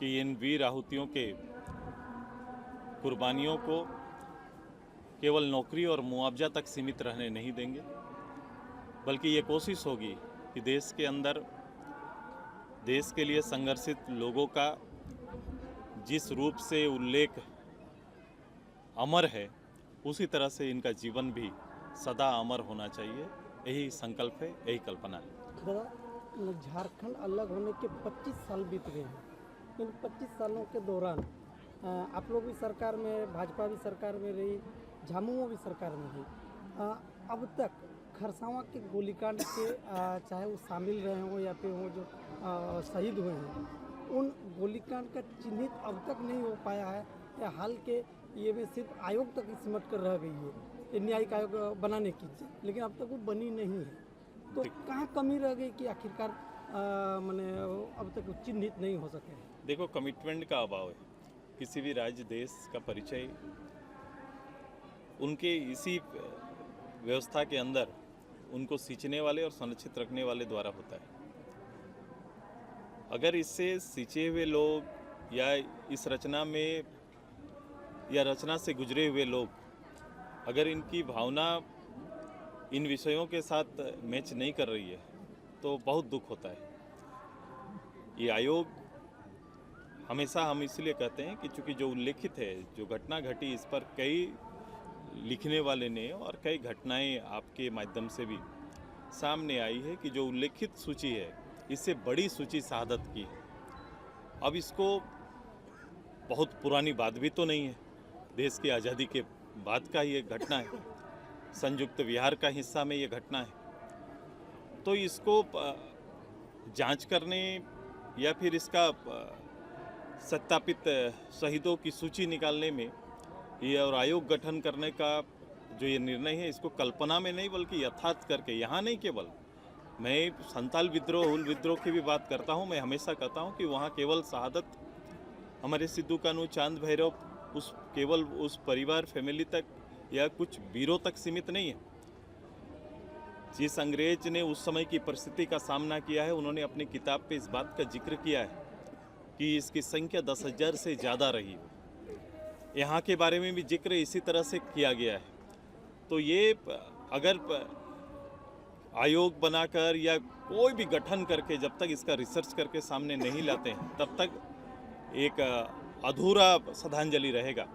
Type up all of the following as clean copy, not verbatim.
कि इन वीर आहुतियों के कुर्बानियों को केवल नौकरी और मुआवजा तक सीमित रहने नहीं देंगे, बल्कि ये कोशिश होगी कि देश के अंदर देश के लिए संघर्षित लोगों का जिस रूप से उल्लेख अमर है, उसी तरह से इनका जीवन भी सदा अमर होना चाहिए। यही संकल्प है, यही कल्पना है। दादा, झारखंड अलग होने के 25 साल बीत गए हैं। इन 25 सालों के दौरान आप लोग भी सरकार में, भाजपा भी सरकार में रही, झामुमो भी सरकार में रही। अब तक खरसावां के गोलीकांड के चाहे वो शामिल रहे हों या फिर वो जो शहीद हुए हैं, उन गोलीकांड का चिन्हित अब तक नहीं हो पाया है या हाल के ये में सिर्फ आयोग तक सिमट कर रह गई है, ये न्यायिक आयोग बनाने की, लेकिन अब तक वो बनी नहीं है। तो कहाँ कमी रह गई कि आखिरकार माने अब तक चिन्हित नहीं हो सके? देखो, कमिटमेंट का अभाव है। किसी भी राज्य देश का परिचय उनके इसी व्यवस्था के अंदर उनको सींचने वाले और संरक्षित रखने वाले द्वारा होता है। अगर इससे सींचे हुए लोग या इस रचना में या रचना से गुजरे हुए लोग, अगर इनकी भावना इन विषयों के साथ मैच नहीं कर रही है तो बहुत दुख होता है। ये आयोग हमेशा हम इसलिए कहते हैं कि चूंकि जो उल्लेखित है, जो घटना घटी, इस पर कई लिखने वाले ने और कई घटनाएं आपके माध्यम से भी सामने आई है कि जो उल्लेखित सूची है, इससे बड़ी सूची शहादत की है। अब इसको बहुत पुरानी बात भी तो नहीं है, देश की आज़ादी के बाद का ये घटना है, संयुक्त विहार का हिस्सा में ये घटना है। तो इसको जांच करने या फिर इसका सत्यापित शहीदों की सूची निकालने में ये और आयोग गठन करने का जो ये निर्णय है, इसको कल्पना में नहीं बल्कि यथार्थ करके, यहाँ नहीं केवल मैं संताल विद्रोह, हुल विद्रोह की भी बात करता हूँ। मैं हमेशा कहता हूँ कि वहाँ केवल शहादत हमारे सिद्धू कानू, चांद भैरव, उस केवल उस परिवार फैमिली तक या कुछ वीरों तक सीमित नहीं है। जिस अंग्रेज ने उस समय की परिस्थिति का सामना किया है, उन्होंने अपनी किताब पे इस बात का जिक्र किया है कि इसकी संख्या 10,000 से ज़्यादा रही। यहाँ के बारे में भी जिक्र इसी तरह से किया गया है। तो ये अगर आयोग बनाकर या कोई भी गठन करके जब तक इसका रिसर्च करके सामने नहीं लाते हैं, तब तक एक अधूरा श्रद्धांजलि रहेगा।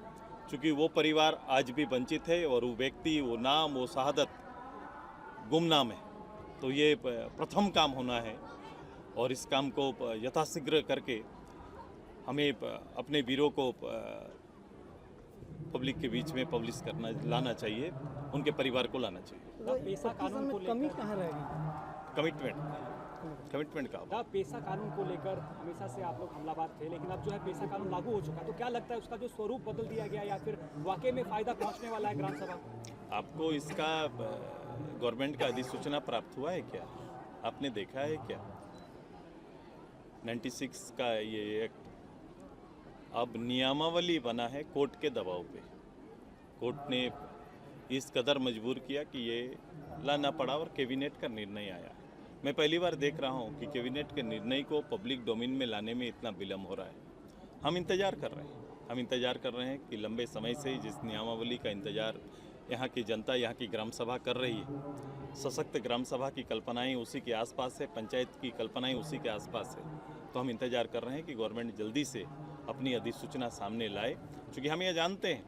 क्योंकि वो परिवार आज भी वंचित है और वो व्यक्ति, वो नाम, वो शहादत गुमनाम है। तो ये प्रथम काम होना है और इस काम को यथाशीघ्र करके हमें अपने वीरों को पब्लिक के बीच में पब्लिश करना, लाना चाहिए, उनके परिवार को लाना चाहिए। तो पेशा कानून को कमी कहाँ रहेगी? कमिटमेंट का। पेशा कानून को लेकर हमेशा से आप लोग हमलावर थे, लेकिन अब जो है पेशा कानून लागू हो चुका है, तो क्या लगता है उसका जो स्वरूप बदल दिया गया या फिर वाकई में फायदा पहुंचने वाला है ग्राम सभा? आपको इसका गवर्नमेंट का अधिसूचना प्राप्त हुआ है क्या? आपने देखा है क्या? 96 का ये एक्ट अब नियमावली बना है कोर्ट के दबाव पे। कोर्ट ने इस कदर मजबूर किया कि ये लाना पड़ा और कैबिनेट का निर्णय आया। मैं पहली बार देख रहा हूँ कि कैबिनेट के निर्णय को पब्लिक डोमेन में लाने में इतना विलम्ब हो रहा है। हम इंतज़ार कर रहे हैं कि लंबे समय से जिस नियमावली का इंतज़ार यहाँ की जनता, यहाँ की ग्राम सभा कर रही है, सशक्त ग्राम सभा की कल्पनाएं उसी के आसपास है, पंचायत की कल्पनाएं उसी के आसपास है। तो हम इंतज़ार कर रहे हैं कि गवर्नमेंट जल्दी से अपनी अधिसूचना सामने लाए, क्योंकि हम ये जानते हैं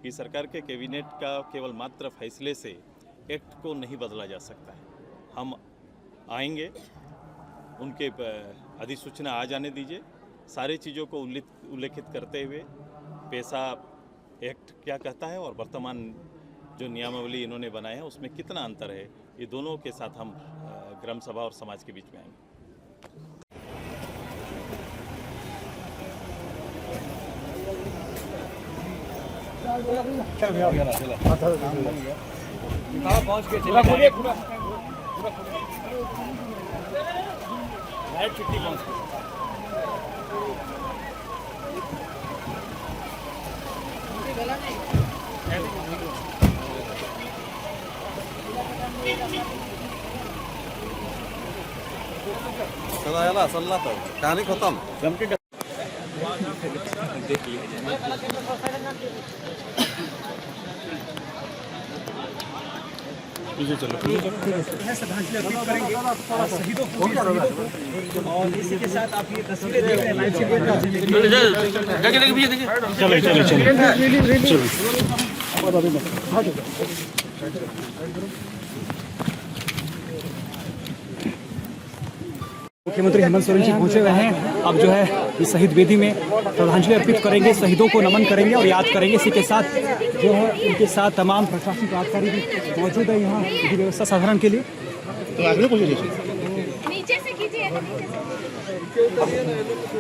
कि सरकार के कैबिनेट का केवल मात्र फैसले से एक्ट को नहीं बदला जा सकता है। हम आएंगे, उनके अधिसूचना आ जाने दीजिए, सारी चीज़ों को उल्लेखित करते हुए पेशा एक्ट क्या कहता है और वर्तमान जो नियमावली इन्होंने बनाए हैं उसमें कितना अंतर है, ये दोनों के साथ हम ग्राम सभा और समाज के बीच में आएंगे। पहुंच के चले पूरा लाइट छुट्टी पहुंच गई। चला याला सल्ला तो कहानी खत्म। देख लिया जाए। श्रद्धांजलि अर्पित करेंगे शहीदों को और इसी के साथ आप ये तस्वीरें देख रहे हैं। मुख्यमंत्री हेमंत सोरेन जी पहुंचे हुए हैं। अब जो है इस शहीद वेदी में श्रद्धांजलि अर्पित करेंगे, शहीदों को नमन करेंगे और याद करेंगे। इसी के साथ जो है इनके साथ तमाम प्रशासनिक अधिकारी भी मौजूद है यहाँ विधि व्यवस्था साधारण के लिए। नीचे से कीजिए।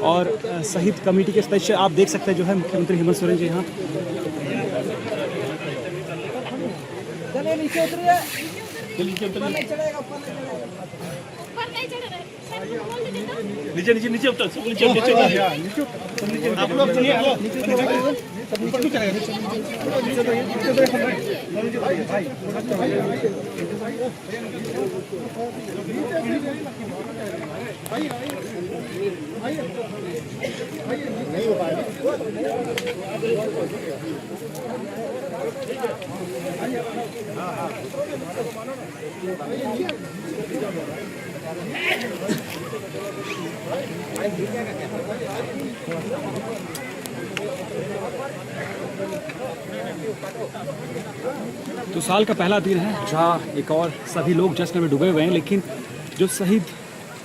और शहीद कमेटी के सदस्य आप देख सकते हैं जो है मुख्यमंत्री हेमंत सोरेन जी यहाँ ऊपर नहीं चढ़ रहे सर, बोल दीजिए तो। नीचे नीचे नीचे उतर, सब नीचे नीचे आप लोग सुनिए, ऊपर क्यों चले तो साल का पहला दिन है जहाँ एक और सभी लोग जश्न में डूबे हुए हैं, लेकिन जो शहीद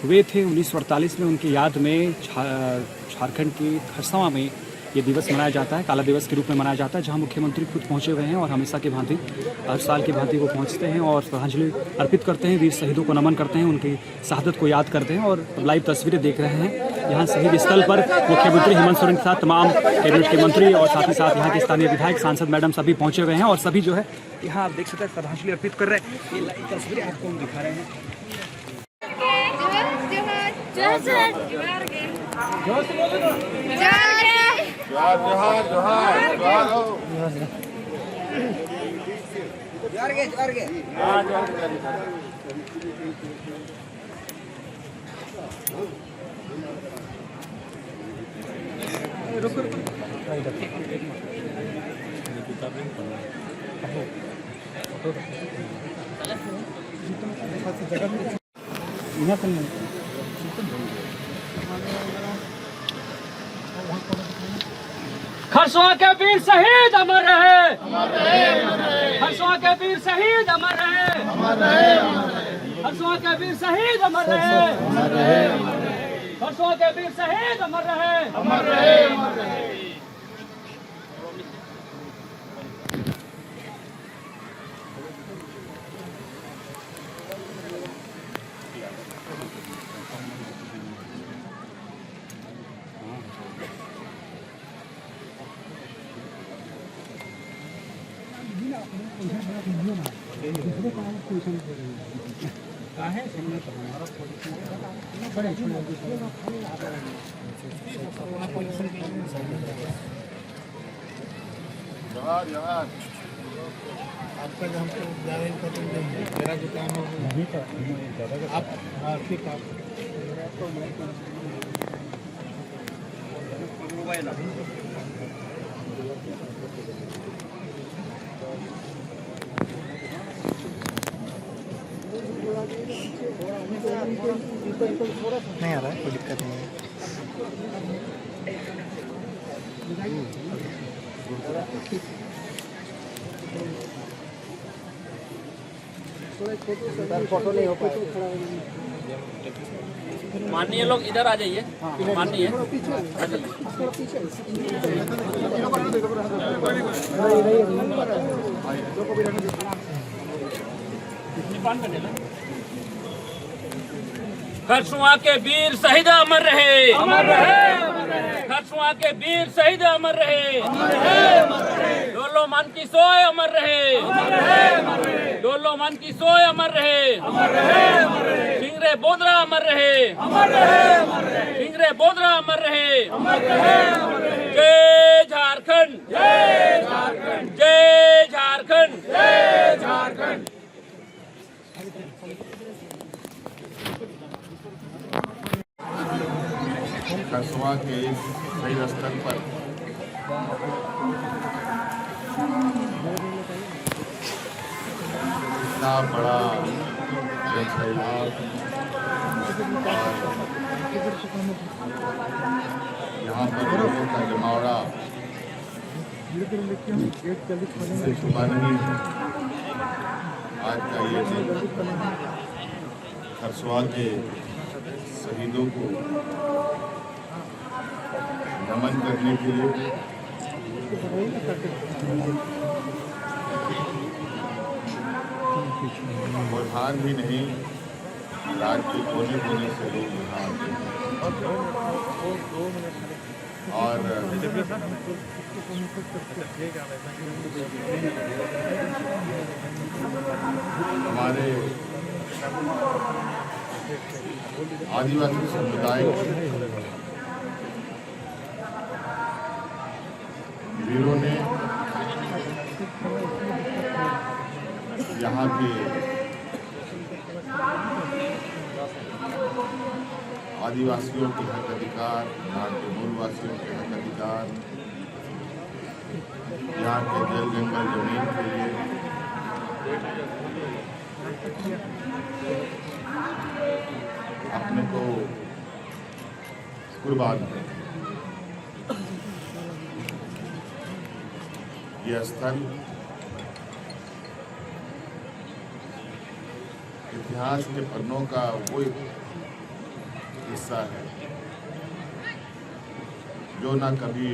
हुए थे 1948 में उनकी याद में झारखंड के खरसावा में ये दिवस मनाया जाता है, काला दिवस के रूप में मनाया जाता है, जहाँ मुख्यमंत्री खुद पहुंचे हुए हैं और हमेशा की भांति हर साल की भांति वो पहुंचते हैं और श्रद्धांजलि अर्पित करते हैं, वीर शहीदों को नमन करते हैं, उनकी शहादत को याद करते हैं। और लाइव तस्वीरें देख रहे हैं यहाँ शहीद स्थल पर मुख्यमंत्री हेमंत सोरेन के साथ तमाम कैबिनेट के मंत्री और साथ ही साथ यहाँ के स्थानीय विधायक, सांसद मैडम सभी पहुंचे हुए हैं और सभी जो है यहाँ आप देख सकते हैं श्रद्धांजलि अर्पित कर रहे हैं। ये लाइव तस्वीरें आपको हम दिखा रहे हैं। खरसुआ के वीर शहीद अमर रहे, खरसुआ के वीर शहीद अमर रहे, खरसुआ के वीर शहीद अमर रहे, खरसुआ के वीर शहीद अमर रहे। आपका जो हमको जाहिर कर देंगे, मेरा जो काम है नहीं कर आप ठीक आप नहीं आ रहा है, कोई दिक्कत नहीं है। फोटो नहीं हो पाए। माननीय लोग इधर आ जाइए, माननीय खरसुआ के वीर शहीद अमर रहे, खरसुआ के वीर शहीद अमर रहे, डोलो मन की सोय अमर रहे, डोलो मन की सोय अमर रहे, सिंगरे बोदरा अमर रहे, सिंगरे बोदरा अमर रहे। जय झारखंड, जय झारखंड, जय झारखंड, जय झारखंड। खरसुआ के इस शहीद स्थल पर इतना बड़ा जनसैलाब यहाँ पर लोगों का जमावड़ा इससे छुपा नहीं है। आज का ये दिन खरसवा के शहीदों को नमन करने के लिए बुरहान भी नहीं, राज्य के कोने कोने से लोग यहाँ आते हैं और हमारे आदिवासी समुदाय वीरों ने यहाँ के आदिवासियों के हक अधिकार, यहाँ के मूलवासियों के हक अधिकार, यहाँ के जल जंगल जमीन के लिए अपने को कुर्बान कर यह स्थल इतिहास के पन्नों का वो हिस्सा है जो ना कभी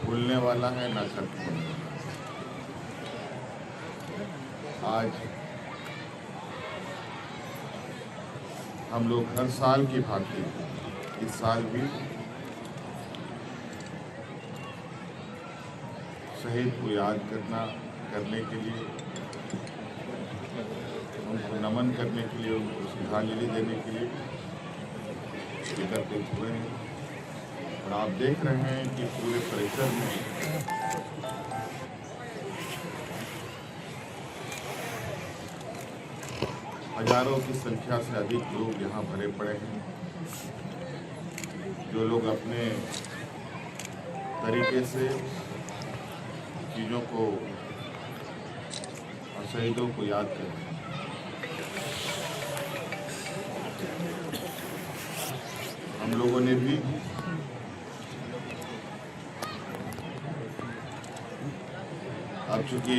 भूलने वाला है ना खत्म होने वाला। आज हम लोग हर साल की भांति इस साल भी शहीद को याद करने के लिए, उनको नमन करने के लिए, उनको श्रद्धांजलि देने के लिए एकत्रित हुए हैं। और आप देख रहे हैं कि पूरे परिसर में हजारों की संख्या से अधिक लोग यहाँ भरे पड़े हैं, जो लोग अपने तरीके से चीज़ों को और शहीदों को याद करें। हम लोगों ने भी अब चूंकि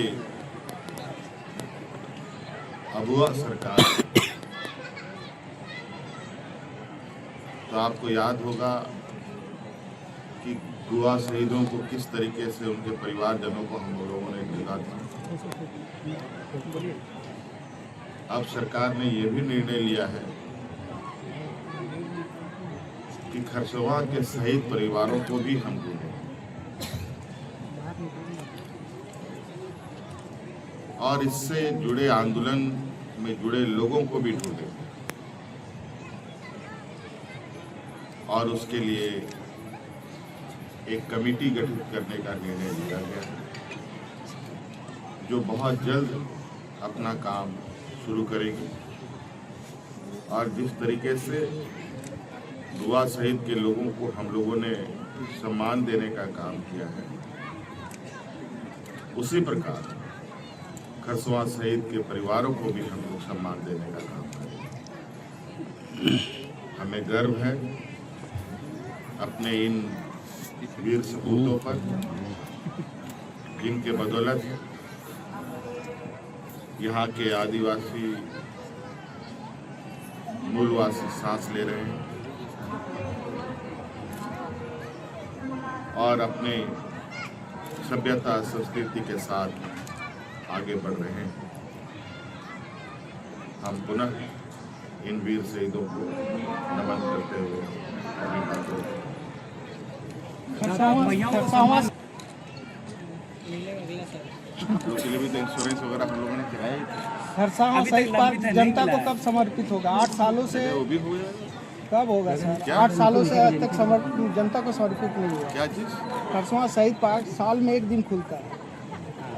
अबुआ सरकार, तो आपको याद होगा कि गोवा शहीदों को किस तरीके से उनके परिवारजनों को हम लोगों ने ढूंढा था। अब सरकार ने यह भी निर्णय लिया है कि खरसवा के शहीद परिवारों को भी हम ढूंढें और इससे जुड़े आंदोलन में जुड़े लोगों को भी ढूंढें और उसके लिए एक कमेटी गठित करने का निर्णय लिया गया है, जो बहुत जल्द अपना काम शुरू करेगी। और जिस तरीके से गोवा शहीद के लोगों को हम लोगों ने सम्मान देने का काम किया है, उसी प्रकार खरसवा शहीद के परिवारों को भी हम लोग सम्मान देने का काम करेंगे। हमें गर्व है अपने इन वीर सपूतों पर, जिनके बदौलत यहाँ के आदिवासी मूलवासी सांस ले रहे हैं और अपने सभ्यता संस्कृति के साथ आगे बढ़ रहे हैं। हम पुनः इन वीर शहीदों को नमन करते हुए अपनी बातों के लिए भी तो इंश्योरेंस वगैरह हम लोगों ने कराया। खरसावां शहीद पार्क जनता को कब समर्पित होगा? 8 सालों से वो भी हो जाएगा। कब होगा सर? 8 सालों से आज तक जनता को समर्पित नहीं हुआ। क्या चीज़? खरसावां शहीद पार्क साल में 1 दिन खुलता है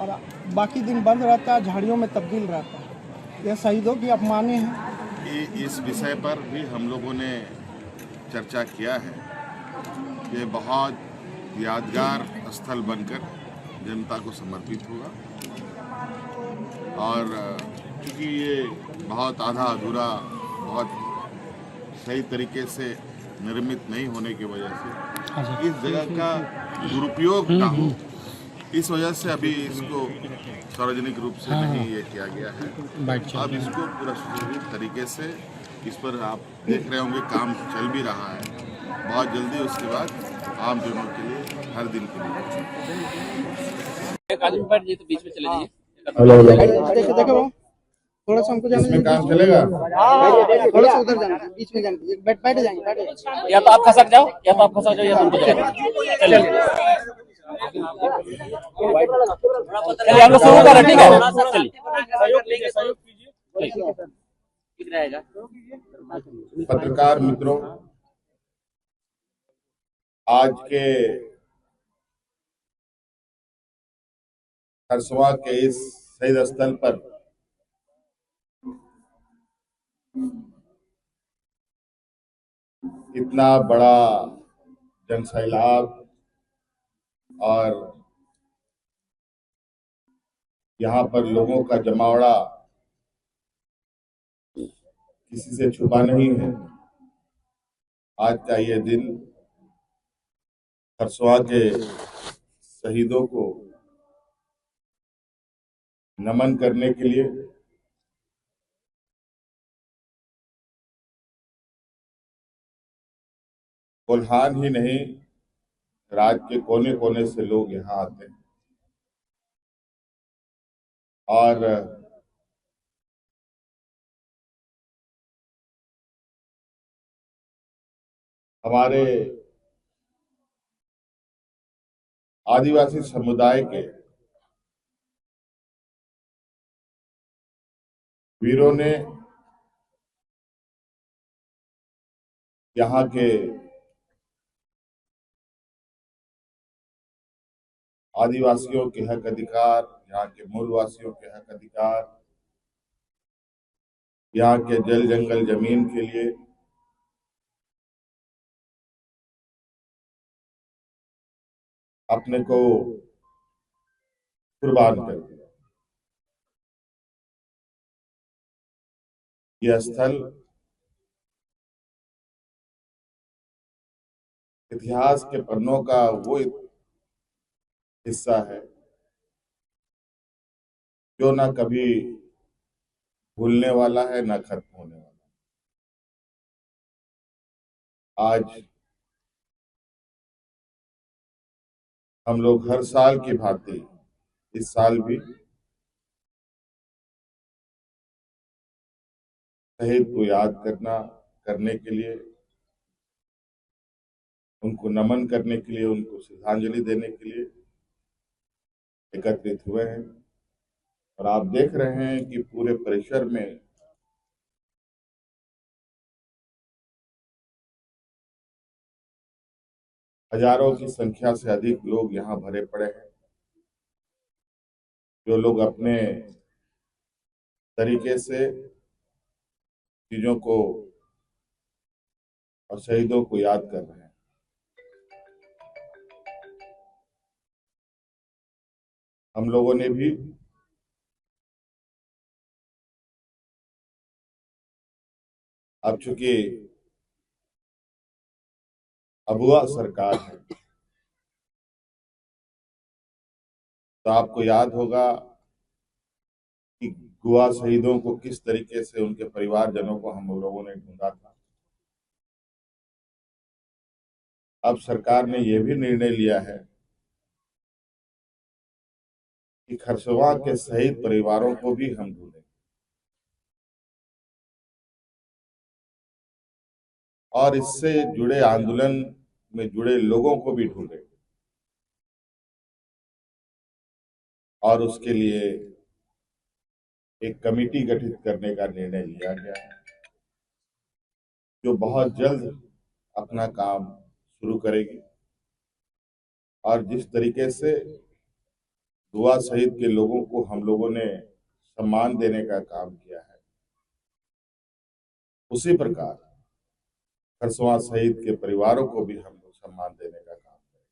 और बाकी दिन बंद रहता है, झाड़ियों में तब्दील रहता है। यह शहीदों की अपमाने हैं। इस विषय पर भी हम लोगों ने चर्चा किया है। ये बहुत यादगार स्थल बनकर जनता को समर्पित होगा। और क्योंकि ये बहुत आधा अधूरा, बहुत सही तरीके से निर्मित नहीं होने की वजह से इस जगह का दुरुपयोग ना हो, इस वजह से अभी इसको सार्वजनिक रूप से नहीं ये किया गया है। अब इसको पूरा सुचारू तरीके से इस पर आप देख रहे होंगे काम चल भी रहा है। बहुत जल्दी उसके बाद आम जनों के लिए हर दिन के लिए तो बीच में चले जाइए। देखो थोड़ा सा हमको इसमें काम चलेगा। थोड़ा सा उधर जाना, बीच में जाना, बैठ जाएंगे। या तो आप खसक जाओ, या तो आप खसक जाओ, या तो उनको जगह दो। चलिए हम लोग शुरू करें, ठीक है? चलिए ठीक रहेगा। पत्रकार मित्रों, आज के खरसवा के इस शहीद स्थल पर इतना बड़ा जनसैलाब और यहाँ पर लोगों का जमावड़ा किसी से छुपा नहीं है। आज का ये दिन खरसवा के शहीदों को नमन करने के लिए कोल्हान ही नहीं, राज्य के कोने कोने से लोग यहाँ आते हैं। और हमारे आदिवासी समुदाय के वीरों ने यहाँ के आदिवासियों के हक अधिकार, यहाँ के मूलवासियों के हक अधिकार, यहाँ के जल जंगल जमीन के लिए अपने को कुर्बान कर दिया। यह स्थल इतिहास के पन्नों का वो हिस्सा है जो ना कभी भूलने वाला है, ना खत्म होने वाला। आज हम लोग हर साल की भांति इस साल भी शहीद को याद करने के लिए, उनको नमन करने के लिए, उनको श्रद्धांजलि देने के लिए एकत्रित हुए हैं। और आप देख रहे हैं कि पूरे परिसर में हजारों की संख्या से अधिक लोग यहाँ भरे पड़े हैं, जो लोग अपने तरीके से चीजों को और शहीदों को याद कर रहे हैं। हम लोगों ने भी अब चूंकि अबुआ सरकार है, तो आपको याद होगा कि गोवा शहीदों को किस तरीके से उनके परिवारजनों को हम लोगों ने ढूंढा था। अब सरकार ने यह भी निर्णय लिया है कि खरसवा के शहीद परिवारों को भी हम ढूंढें और इससे जुड़े आंदोलन में जुड़े लोगों को भी ढूंढें, और उसके लिए एक कमेटी गठित करने का निर्णय लिया गया है, जो बहुत जल्द अपना काम शुरू करेगी। और जिस तरीके से दुआ शहीद के लोगों को हम लोगों ने सम्मान देने का काम किया है, उसी प्रकार खरसवा शहीद के परिवारों को भी हम लोग सम्मान देने का काम करेंगे।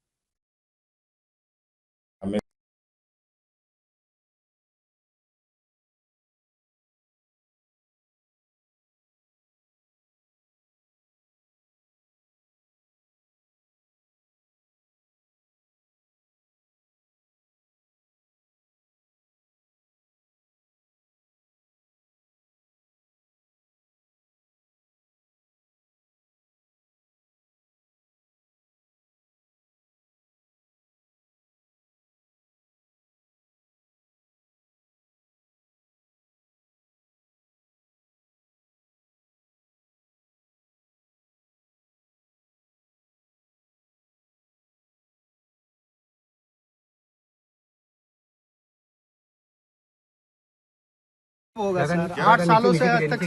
होगा सर, 8 सालों से आज तक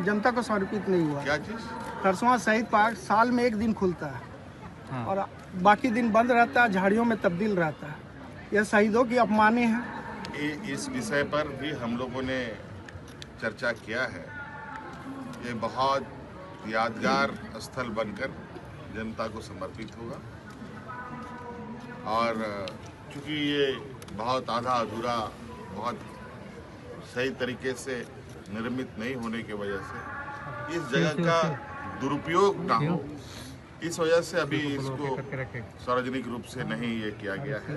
जनता को समर्पित नहीं हुआ। क्या चीज? खरसवां शहीद पार्क साल में 1 दिन खुलता है और बाकी दिन बंद रहता है, झाड़ियों में तब्दील रहता है। यह शहीदों की अपमानी है। इस विषय पर भी हम लोगों ने चर्चा किया है। ये बहुत यादगार स्थल बनकर जनता को समर्पित होगा और चूंकि ये बहुत आधा अधूरा, बहुत सही तरीके से निर्मित नहीं होने की वजह से इस जगह का दुरुपयोग ना हो, इस वजह से अभी इसको सार्वजनिक रूप से नहीं ये किया गया है।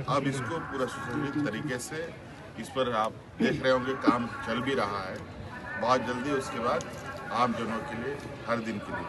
अब इसको पूरा सुसंगठित तरीके से इस पर आप देख रहे होंगे काम चल भी रहा है। बहुत जल्दी उसके बाद आम जनों के लिए हर दिन के लिए